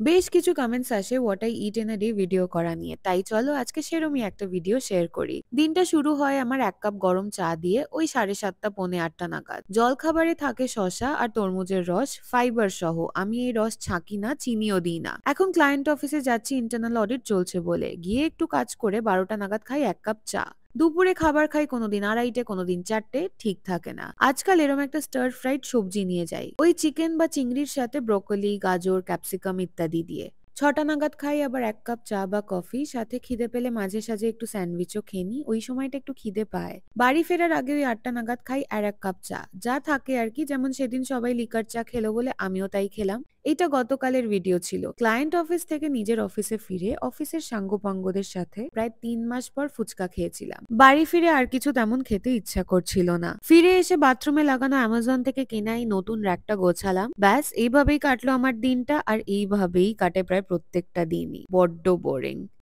বেশ কিছু কমেন্টস আসে what I it in a day video করা নিয়ে, তাই চলো আজকে সেরমই একটা ভিডিও শেয়ার করি। দিনটা শুরু হয় আমার 1 কাপ গরম চা দিয়ে, ওই 7:30 পৌনে 8টা নাগাদ। জলখাবারে থাকে শসা আর তরমুজের রস, ফাইবার সহ। আমি এই রস ছাঁকি না, চিনিও দিই না। এখন ক্লায়েন্ট অফিসে যাচ্ছি, ইন্টারনাল অডিট চলছে বলে। গিয়ে একটু কাজ করে 12টা নাগাদ খাই 1 কাপ চা। দুপুরে খাবার খাই কোনোদিন 2:30, কোনোদিন 4টে, ঠিক থাকে না। আজকাল এরম একটা স্টার ফ্রাইড সবজি নিয়ে যাই, ওই চিকেন বা চিংড়ির সাথে ব্রোকলি, গাজর, ক্যাপসিকাম ইত্যাদি দিয়ে। 6টা নাগাদ খাই আবার 1 কাপ চা বা কফি, সাথে খিদে পেলে মাঝে সাঝে একটু স্যান্ডউইচও খেয়ে নিই, ওই সময়টা একটু খিদে পায়। বাড়ি ফেরার আগে ওই 8টা নাগাদ খাই আর 1 কাপ চা, যা থাকে আর কি। যেমন সেদিন সবাই লিকার চা খেলো বলে আমিও তাই খেলাম। এটা গতকালের ভিডিও ছিল। ক্লায়েন্ট অফিস থেকে নিজের অফিসে ফিরে অফিসের সাঙ্গপাঙ্গদের সাথে প্রায় 3 মাস পর ফুচকা খেয়েছিলাম। বাড়ি ফিরে আর কিছু তেমন খেতে ইচ্ছা করছিল না। ফিরে এসে বাথরুমে লাগানো অ্যামাজন থেকে কেনা এই নতুন র্যাকটা গোছালাম। ব্যাস, এইভাবেই কাটলো আমার দিনটা, আর এইভাবেই কাটে প্রায় প্রত্যেকটা দিনই। বড্ড বোরিং।